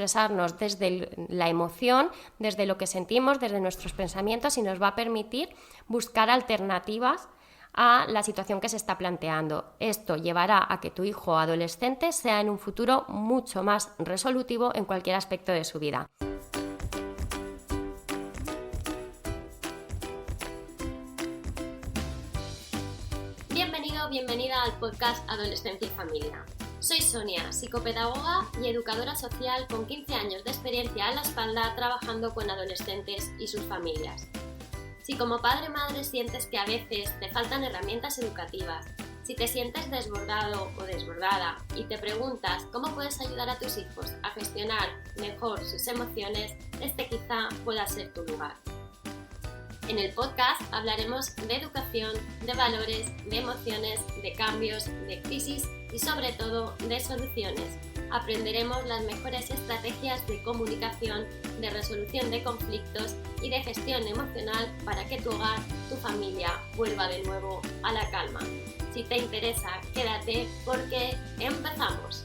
expresarnos desde la emoción, desde lo que sentimos, desde nuestros pensamientos, y nos va a permitir buscar alternativas a la situación que se está planteando. Esto llevará a que tu hijo adolescente sea en un futuro mucho más resolutivo en cualquier aspecto de su vida. Bienvenida al podcast Adolescencia y Familia. Soy Sonia, psicopedagoga y educadora social con 15 años de experiencia a la espalda trabajando con adolescentes y sus familias. Si como padre o madre sientes que a veces te faltan herramientas educativas, si te sientes desbordado o desbordada y te preguntas cómo puedes ayudar a tus hijos a gestionar mejor sus emociones, este quizá pueda ser tu lugar. En el podcast hablaremos de educación, de valores, de emociones, de cambios, de crisis y sobre todo de soluciones. Aprenderemos las mejores estrategias de comunicación, de resolución de conflictos y de gestión emocional para que tu hogar, tu familia vuelva de nuevo a la calma. Si te interesa, quédate porque empezamos.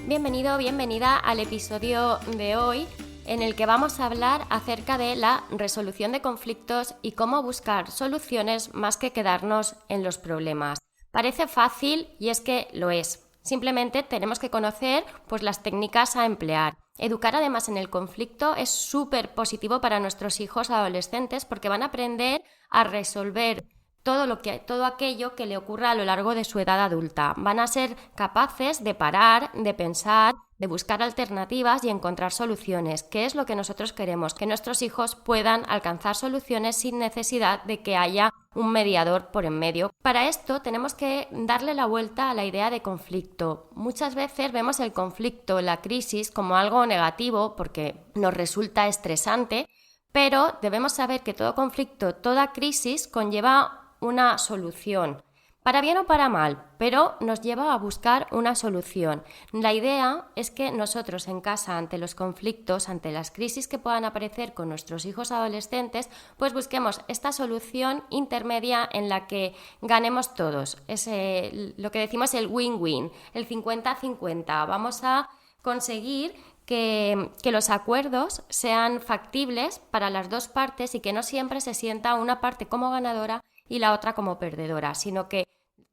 Bienvenido, bienvenida al episodio de hoy, en el que vamos a hablar acerca de la resolución de conflictos y cómo buscar soluciones más que quedarnos en los problemas. Parece fácil y es que lo es. Simplemente tenemos que conocer las técnicas a emplear. Educar además en el conflicto es súper positivo para nuestros hijos adolescentes porque van a aprender a resolver todo aquello que le ocurra a lo largo de su edad adulta. Van a ser capaces de parar, de pensar, de buscar alternativas y encontrar soluciones, que es lo que nosotros queremos, que nuestros hijos puedan alcanzar soluciones sin necesidad de que haya un mediador por en medio. Para esto tenemos que darle la vuelta a la idea de conflicto. Muchas veces vemos el conflicto, la crisis, como algo negativo porque nos resulta estresante, pero debemos saber que todo conflicto, toda crisis conlleva una solución, para bien o para mal, pero nos lleva a buscar una solución. La idea es que nosotros en casa, ante los conflictos, ante las crisis que puedan aparecer con nuestros hijos adolescentes, busquemos esta solución intermedia en la que ganemos todos. Es lo que decimos el win-win, el 50-50. Vamos a conseguir que los acuerdos sean factibles para las dos partes y que no siempre se sienta una parte como ganadora y la otra como perdedora, sino que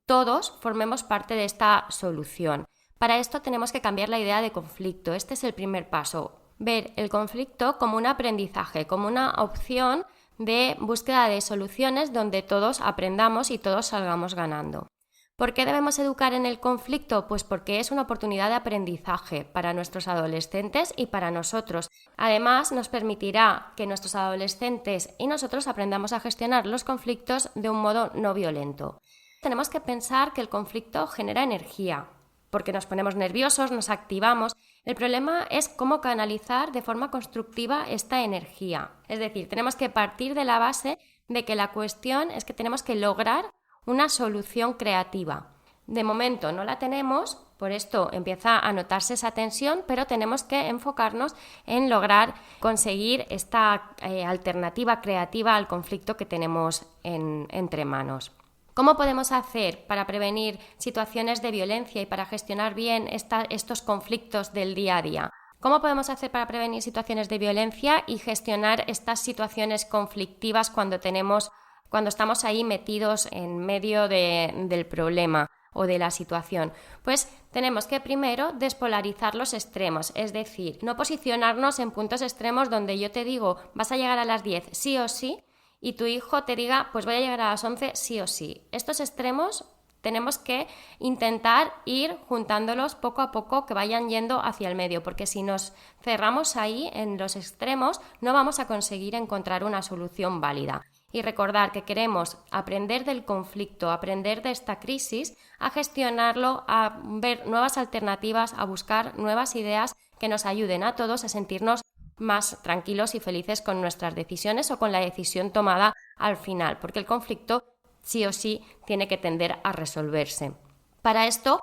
todos formemos parte de esta solución. Para esto tenemos que cambiar la idea de conflicto. Este es el primer paso, ver el conflicto como un aprendizaje, como una opción de búsqueda de soluciones donde todos aprendamos y todos salgamos ganando. ¿Por qué debemos educar en el conflicto? Pues porque es una oportunidad de aprendizaje para nuestros adolescentes y para nosotros. Además, nos permitirá que nuestros adolescentes y nosotros aprendamos a gestionar los conflictos de un modo no violento. Tenemos que pensar que el conflicto genera energía, porque nos ponemos nerviosos, nos activamos. El problema es cómo canalizar de forma constructiva esta energía. Es decir, tenemos que partir de la base de que la cuestión es que tenemos que lograr una solución creativa. De momento no la tenemos, por esto empieza a notarse esa tensión, pero tenemos que enfocarnos en lograr conseguir esta alternativa creativa al conflicto que tenemos entre manos. ¿Cómo podemos hacer para prevenir situaciones de violencia y para gestionar bien estos conflictos del día a día? ¿Cómo podemos hacer para prevenir situaciones de violencia y gestionar estas situaciones conflictivas cuando estamos ahí metidos en medio del problema o de la situación? Pues tenemos que primero despolarizar los extremos, es decir, no posicionarnos en puntos extremos donde yo te digo vas a llegar a las 10 sí o sí y tu hijo te diga pues voy a llegar a las 11 sí o sí. Estos extremos tenemos que intentar ir juntándolos poco a poco, que vayan yendo hacia el medio, porque si nos cerramos ahí en los extremos no vamos a conseguir encontrar una solución válida. Y recordar que queremos aprender del conflicto, aprender de esta crisis, a gestionarlo, a ver nuevas alternativas, a buscar nuevas ideas que nos ayuden a todos a sentirnos más tranquilos y felices con nuestras decisiones o con la decisión tomada al final, porque el conflicto sí o sí tiene que tender a resolverse. Para esto,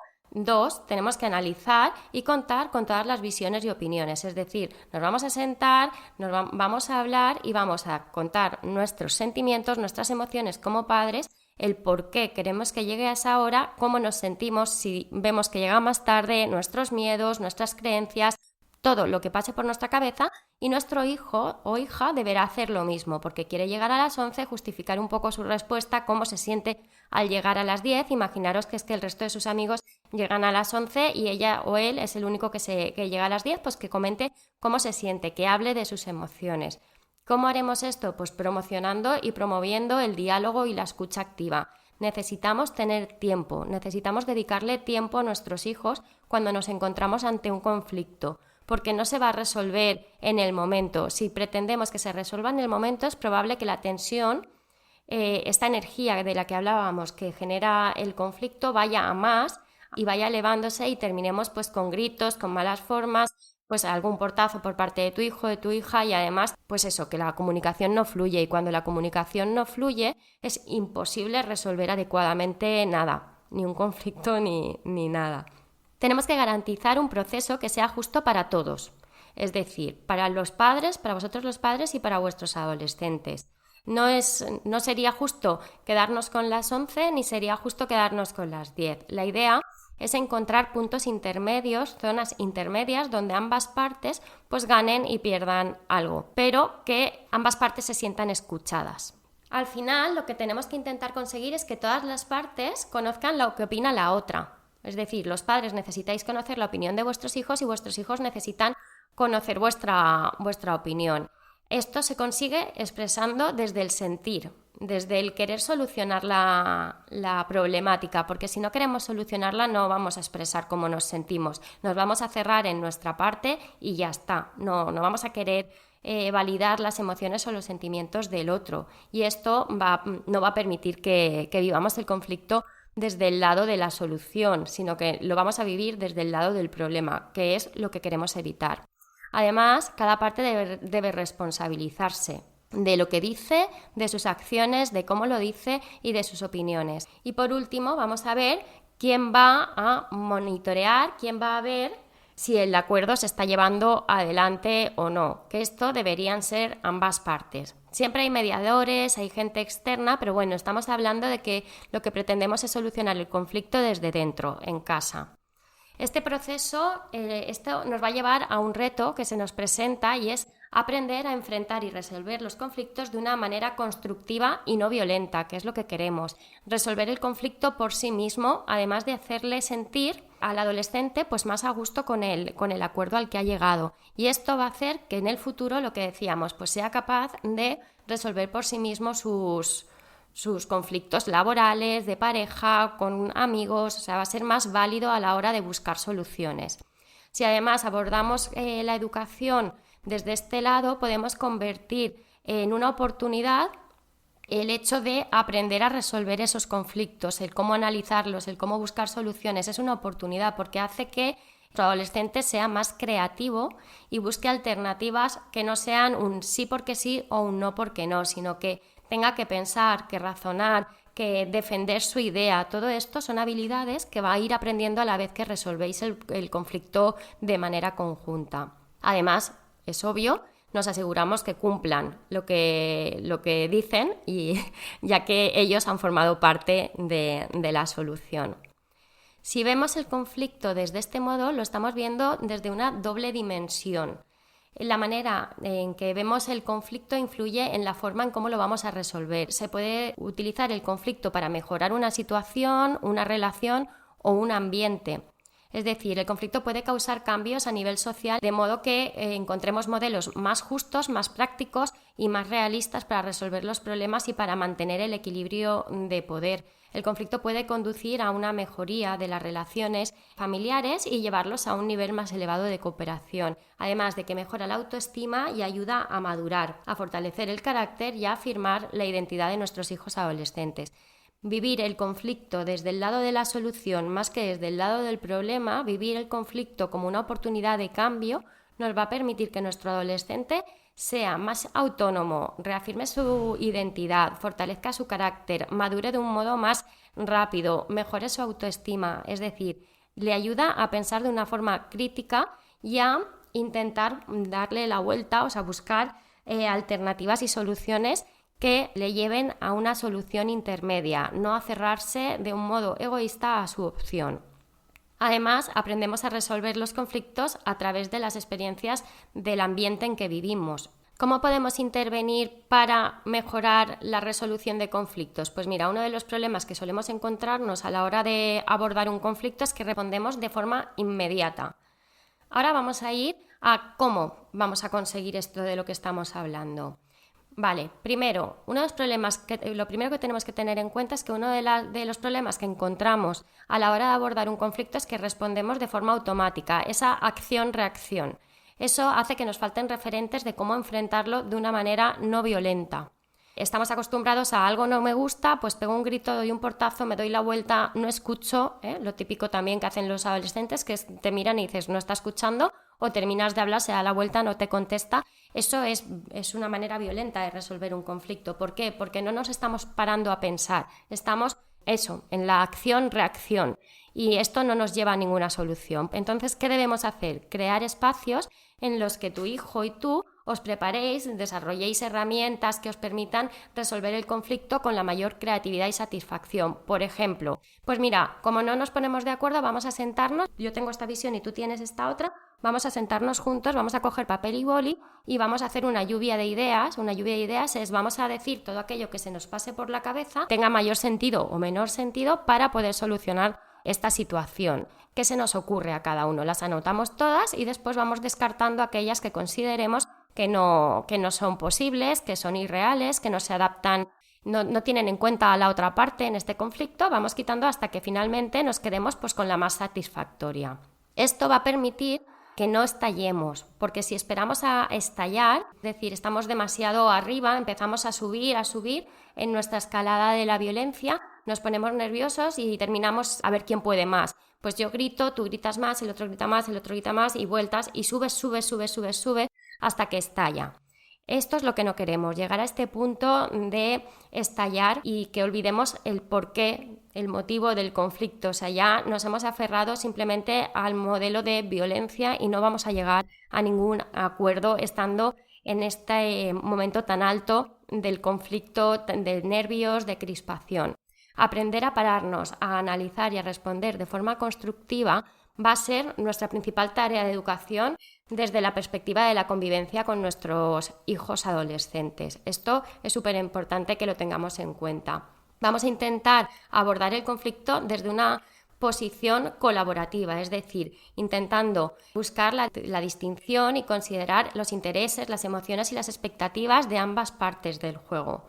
tenemos que analizar y contar con todas las visiones y opiniones, es decir, nos vamos a sentar, vamos a hablar y vamos a contar nuestros sentimientos, nuestras emociones como padres, el por qué queremos que llegue a esa hora, cómo nos sentimos si vemos que llega más tarde, nuestros miedos, nuestras creencias, todo lo que pase por nuestra cabeza y nuestro hijo o hija deberá hacer lo mismo porque quiere llegar a las 11, justificar un poco su respuesta, cómo se siente al llegar a las 10. Imaginaros que es que el resto de sus amigos llegan a las 11 y ella o él es el único que llega a las 10, pues que comente cómo se siente, que hable de sus emociones. ¿Cómo haremos esto? Pues promocionando y promoviendo el diálogo y la escucha activa. Necesitamos tener tiempo, necesitamos dedicarle tiempo a nuestros hijos cuando nos encontramos ante un conflicto, porque no se va a resolver en el momento. Si pretendemos que se resuelva en el momento, es probable que la tensión, esta energía de la que hablábamos que genera el conflicto, vaya a más y vaya elevándose y terminemos pues con gritos, con malas formas, pues algún portazo por parte de tu hijo, de tu hija y además pues eso, que la comunicación no fluye y cuando la comunicación no fluye es imposible resolver adecuadamente nada, ni un conflicto ni nada. Tenemos que garantizar un proceso que sea justo para todos, es decir, para los padres, para vosotros los padres y para vuestros adolescentes. No sería justo quedarnos con las 11 ni sería justo quedarnos con las 10. La idea es encontrar puntos intermedios, zonas intermedias donde ambas partes pues ganen y pierdan algo, pero que ambas partes se sientan escuchadas. Al final lo que tenemos que intentar conseguir es que todas las partes conozcan lo que opina la otra. Es decir, los padres necesitáis conocer la opinión de vuestros hijos y vuestros hijos necesitan conocer vuestra opinión. Esto se consigue expresando desde el sentir, desde el querer solucionar la problemática, porque si no queremos solucionarla no vamos a expresar cómo nos sentimos, nos vamos a cerrar en nuestra parte y ya está, no vamos a querer validar las emociones o los sentimientos del otro y esto no va a permitir que vivamos el conflicto desde el lado de la solución, sino que lo vamos a vivir desde el lado del problema, que es lo que queremos evitar. Además, cada parte debe responsabilizarse de lo que dice, de sus acciones, de cómo lo dice y de sus opiniones. Y por último, vamos a ver quién va a monitorear, quién va a ver si el acuerdo se está llevando adelante o no, que esto deberían ser ambas partes. Siempre hay mediadores, hay gente externa, pero bueno, estamos hablando de que lo que pretendemos es solucionar el conflicto desde dentro, en casa. Este proceso, esto nos va a llevar a un reto que se nos presenta y es aprender a enfrentar y resolver los conflictos de una manera constructiva y no violenta, que es lo que queremos. Resolver el conflicto por sí mismo, además de hacerle sentir al adolescente pues más a gusto con el acuerdo al que ha llegado. Y esto va a hacer que en el futuro, lo que decíamos, pues sea capaz de resolver por sí mismo sus conflictos laborales, de pareja, con amigos, o sea, va a ser más válido a la hora de buscar soluciones. Si además abordamos la educación desde este lado, podemos convertir en una oportunidad el hecho de aprender a resolver esos conflictos, el cómo analizarlos, el cómo buscar soluciones. Es una oportunidad porque hace que nuestro adolescente sea más creativo y busque alternativas que no sean un sí porque sí o un no porque no, sino que tenga que pensar, que razonar, que defender su idea. Todo esto son habilidades que va a ir aprendiendo a la vez que resolvéis el conflicto de manera conjunta. Además, es obvio, nos aseguramos que cumplan lo que dicen y ya que ellos han formado parte de la solución. Si vemos el conflicto desde este modo, lo estamos viendo desde una doble dimensión. La manera en que vemos el conflicto influye en la forma en cómo lo vamos a resolver. Se puede utilizar el conflicto para mejorar una situación, una relación o un ambiente. Es decir, el conflicto puede causar cambios a nivel social, de modo que encontremos modelos más justos, más prácticos y más realistas para resolver los problemas y para mantener el equilibrio de poder. El conflicto puede conducir a una mejoría de las relaciones familiares y llevarlos a un nivel más elevado de cooperación, además de que mejora la autoestima y ayuda a madurar, a fortalecer el carácter y a afirmar la identidad de nuestros hijos adolescentes. Vivir el conflicto desde el lado de la solución más que desde el lado del problema, vivir el conflicto como una oportunidad de cambio, nos va a permitir que nuestro adolescente sea más autónomo, reafirme su identidad, fortalezca su carácter, madure de un modo más rápido, mejore su autoestima, es decir, le ayuda a pensar de una forma crítica y a intentar darle la vuelta, o sea, buscar alternativas y soluciones que le lleven a una solución intermedia, no a cerrarse de un modo egoísta a su opción. Además, aprendemos a resolver los conflictos a través de las experiencias del ambiente en que vivimos. ¿Cómo podemos intervenir para mejorar la resolución de conflictos? Pues mira, uno de los problemas que solemos encontrarnos a la hora de abordar un conflicto es que respondemos de forma inmediata. Ahora vamos a ir a cómo vamos a conseguir esto de lo que estamos hablando. Vale, primero, lo primero que tenemos que tener en cuenta es que uno de los problemas que encontramos a la hora de abordar un conflicto es que respondemos de forma automática, esa acción-reacción. Eso hace que nos falten referentes de cómo enfrentarlo de una manera no violenta. Estamos acostumbrados a algo no me gusta, pues pego un grito, doy un portazo, me doy la vuelta, no escucho, lo típico también que hacen los adolescentes, que te miran y dices no está escuchando, o terminas de hablar, se da la vuelta, no te contesta. Eso es una manera violenta de resolver un conflicto. ¿Por qué? Porque no nos estamos parando a pensar, estamos en la acción-reacción, y esto no nos lleva a ninguna solución. Entonces, ¿qué debemos hacer? Crear espacios en los que tu hijo y tú os preparéis, desarrolléis herramientas que os permitan resolver el conflicto con la mayor creatividad y satisfacción. Por ejemplo, pues mira, como no nos ponemos de acuerdo, vamos a sentarnos, yo tengo esta visión y tú tienes esta otra, vamos a sentarnos juntos, vamos a coger papel y boli y vamos a hacer una lluvia de ideas. Una lluvia de ideas es vamos a decir todo aquello que se nos pase por la cabeza, tenga mayor sentido o menor sentido para poder solucionar esta situación. ¿Qué se nos ocurre a cada uno? Las anotamos todas y después vamos descartando aquellas que consideremos que no son posibles, que son irreales, que no se adaptan, no tienen en cuenta a la otra parte en este conflicto. Vamos quitando hasta que finalmente nos quedemos pues con la más satisfactoria. Esto va a permitir que no estallemos, porque si esperamos a estallar, es decir, estamos demasiado arriba, empezamos a subir en nuestra escalada de la violencia, nos ponemos nerviosos y terminamos a ver quién puede más. Pues yo grito, tú gritas más, el otro grita más, el otro grita más y vueltas y subes hasta que estalla. Esto es lo que no queremos, llegar a este punto de estallar y que olvidemos el porqué, el motivo del conflicto. O sea, ya nos hemos aferrado simplemente al modelo de violencia y no vamos a llegar a ningún acuerdo estando en este momento tan alto del conflicto, de nervios, de crispación. Aprender a pararnos, a analizar y a responder de forma constructiva va a ser nuestra principal tarea de educación desde la perspectiva de la convivencia con nuestros hijos adolescentes. Esto es súper importante que lo tengamos en cuenta. Vamos a intentar abordar el conflicto desde una posición colaborativa, es decir, intentando buscar la distinción y considerar los intereses, las emociones y las expectativas de ambas partes del juego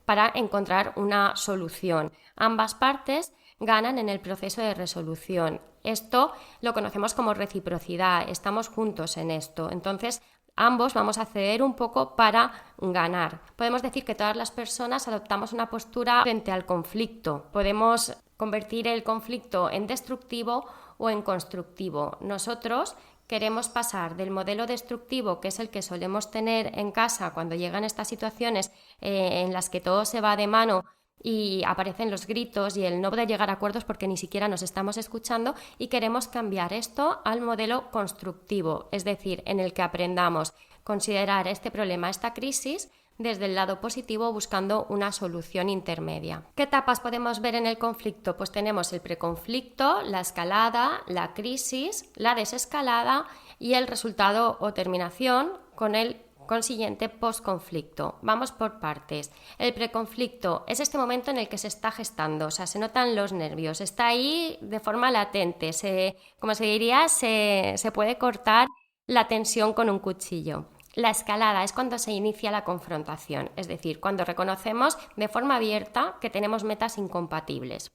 para encontrar una solución. Ambas partes ganan en el proceso de resolución. Esto lo conocemos como reciprocidad, estamos juntos en esto. Entonces, ambos vamos a ceder un poco para ganar. Podemos decir que todas las personas adoptamos una postura frente al conflicto. Podemos convertir el conflicto en destructivo o en constructivo. Nosotros queremos pasar del modelo destructivo, que es el que solemos tener en casa cuando llegan estas situaciones en las que todo se va de mano y aparecen los gritos y el no poder llegar a acuerdos porque ni siquiera nos estamos escuchando, y queremos cambiar esto al modelo constructivo, es decir, en el que aprendamos a considerar este problema, esta crisis, desde el lado positivo, buscando una solución intermedia. ¿Qué etapas podemos ver en el conflicto? Pues tenemos el preconflicto, la escalada, la crisis, la desescalada y el resultado o terminación con el consiguiente postconflicto. Vamos por partes. El preconflicto es este momento en el que se está gestando, o sea, se notan los nervios, está ahí de forma latente, como se diría, se puede cortar la tensión con un cuchillo. La escalada es cuando se inicia la confrontación, es decir, cuando reconocemos de forma abierta que tenemos metas incompatibles.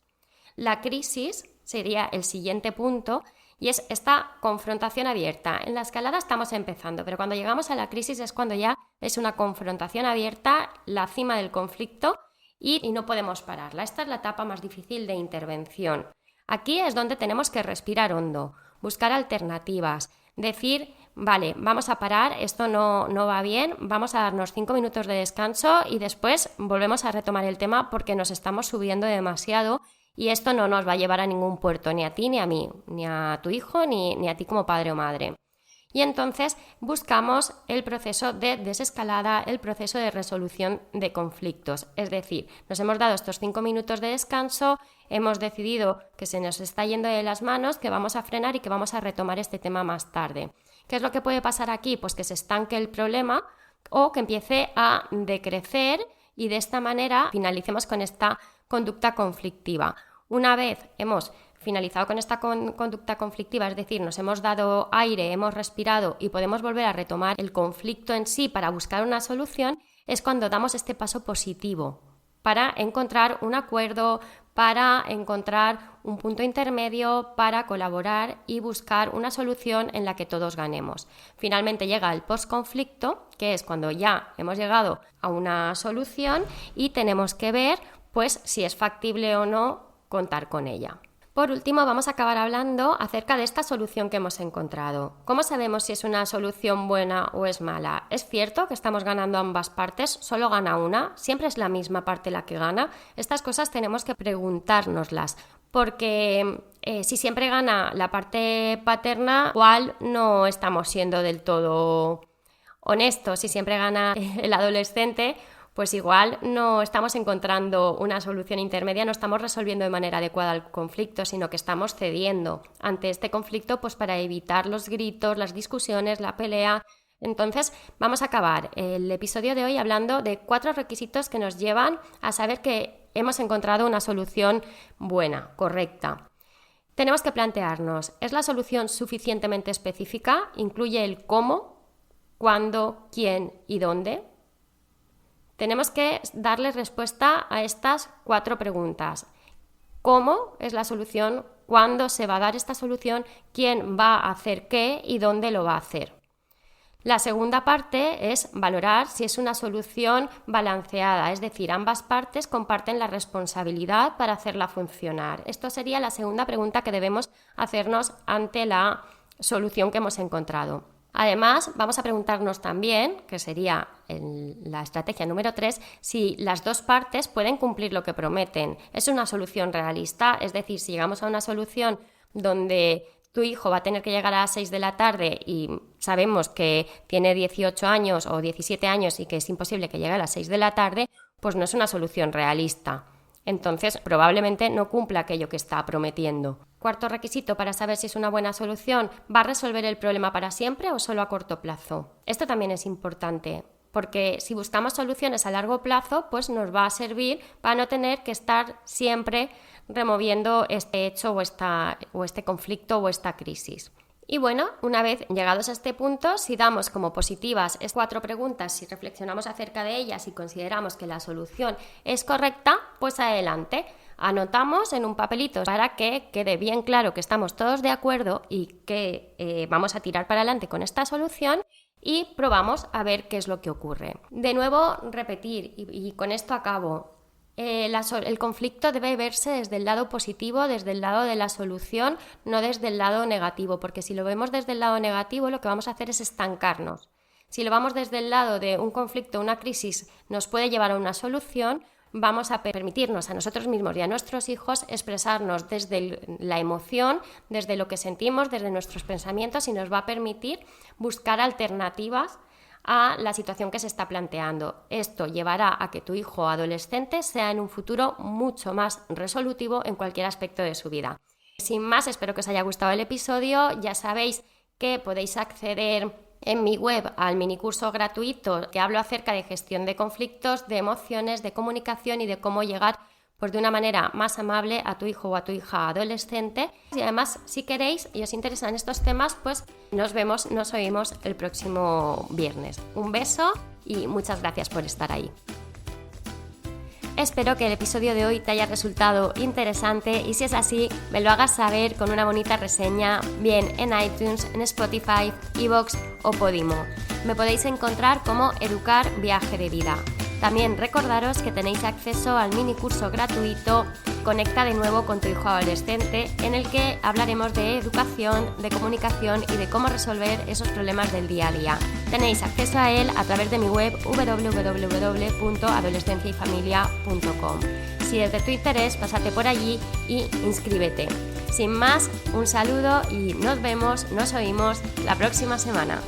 La crisis sería el siguiente punto y es esta confrontación abierta. En la escalada estamos empezando, pero cuando llegamos a la crisis es cuando ya es una confrontación abierta, la cima del conflicto y no podemos pararla. Esta es la etapa más difícil de intervención. Aquí es donde tenemos que respirar hondo, buscar alternativas, decir, vale, vamos a parar, esto no va bien, vamos a darnos 5 minutos de descanso y después volvemos a retomar el tema porque nos estamos subiendo demasiado y esto no nos va a llevar a ningún puerto, ni a ti ni a mí, ni a tu hijo, ni a ti como padre o madre. Y entonces buscamos el proceso de desescalada, el proceso de resolución de conflictos. Es decir, nos hemos dado estos 5 minutos de descanso, hemos decidido que se nos está yendo de las manos, que vamos a frenar y que vamos a retomar este tema más tarde. ¿Qué es lo que puede pasar aquí? Pues que se estanque el problema o que empiece a decrecer y de esta manera finalicemos con esta conducta conflictiva. Una vez hemos finalizado con esta conducta conflictiva, es decir, nos hemos dado aire, hemos respirado y podemos volver a retomar el conflicto en sí para buscar una solución, es cuando damos este paso positivo para encontrar un acuerdo, para encontrar un punto intermedio, para colaborar y buscar una solución en la que todos ganemos. Finalmente llega el postconflicto, que es cuando ya hemos llegado a una solución y tenemos que ver pues si es factible o no contar con ella. Por último, vamos a acabar hablando acerca de esta solución que hemos encontrado. ¿Cómo sabemos si es una solución buena o es mala? ¿Es cierto que estamos ganando ambas partes? ¿Solo gana una? ¿Siempre es la misma parte la que gana? Estas cosas tenemos que preguntárnoslas, porque si siempre gana la parte paterna, igual no estamos siendo del todo honestos. Si siempre gana el adolescente, pues igual no estamos encontrando una solución intermedia, no estamos resolviendo de manera adecuada el conflicto, sino que estamos cediendo ante este conflicto pues para evitar los gritos, las discusiones, la pelea. Entonces vamos a acabar el episodio de hoy hablando de 4 requisitos que nos llevan a saber que hemos encontrado una solución buena, correcta. Tenemos que plantearnos, ¿es la solución suficientemente específica? ¿Incluye el cómo, cuándo, quién y dónde? Tenemos que darle respuesta a estas 4 preguntas. ¿Cómo es la solución? ¿Cuándo se va a dar esta solución? ¿Quién va a hacer qué y dónde lo va a hacer? La segunda parte es valorar si es una solución balanceada, es decir, ambas partes comparten la responsabilidad para hacerla funcionar. Esto sería la segunda pregunta que debemos hacernos ante la solución que hemos encontrado. Además, vamos a preguntarnos también, que sería la estrategia número 3, si las 2 partes pueden cumplir lo que prometen. ¿Es una solución realista? Es decir, si llegamos a una solución donde tu hijo va a tener que llegar a las 6 de la tarde y sabemos que tiene 18 años o 17 años y que es imposible que llegue a las 6 de la tarde, pues no es una solución realista. Entonces, probablemente no cumpla aquello que está prometiendo. Cuarto requisito para saber si es una buena solución, ¿va a resolver el problema para siempre o solo a corto plazo? Esto también es importante, porque si buscamos soluciones a largo plazo, pues nos va a servir para no tener que estar siempre removiendo este hecho o este conflicto o esta crisis. Y bueno, una vez llegados a este punto, si damos como positivas estas 4 preguntas, si reflexionamos acerca de ellas y consideramos que la solución es correcta, pues adelante. Anotamos en un papelito para que quede bien claro que estamos todos de acuerdo y que vamos a tirar para adelante con esta solución y probamos a ver qué es lo que ocurre. De nuevo, repetir, y con esto acabo. El conflicto debe verse desde el lado positivo, desde el lado de la solución, no desde el lado negativo, porque si lo vemos desde el lado negativo, lo que vamos a hacer es estancarnos. Si lo vamos desde el lado de un conflicto, una crisis, nos puede llevar a una solución, vamos a permitirnos a nosotros mismos y a nuestros hijos expresarnos desde la emoción, desde lo que sentimos, desde nuestros pensamientos y nos va a permitir buscar alternativas a la situación que se está planteando. Esto llevará a que tu hijo adolescente sea en un futuro mucho más resolutivo en cualquier aspecto de su vida. Sin más, espero que os haya gustado el episodio. Ya sabéis que podéis acceder en mi web al minicurso gratuito que hablo acerca de gestión de conflictos, de emociones, de comunicación y de cómo llegar pues de una manera más amable a tu hijo o a tu hija adolescente. Y además, si queréis y os interesan estos temas, pues nos oímos el próximo viernes. Un beso y muchas gracias por estar ahí. Espero que el episodio de hoy te haya resultado interesante y si es así, me lo hagas saber con una bonita reseña, bien en iTunes, en Spotify, iVoox o Podimo. Me podéis encontrar como Educar Viaje de Vida. También recordaros que tenéis acceso al mini curso gratuito Conecta de nuevo con tu hijo adolescente, en el que hablaremos de educación, de comunicación y de cómo resolver esos problemas del día a día. Tenéis acceso a él a través de mi web www.adolescenciayfamilia.com. Si es de tu interés, pásate por allí y inscríbete. Sin más, un saludo y nos vemos, nos oímos la próxima semana.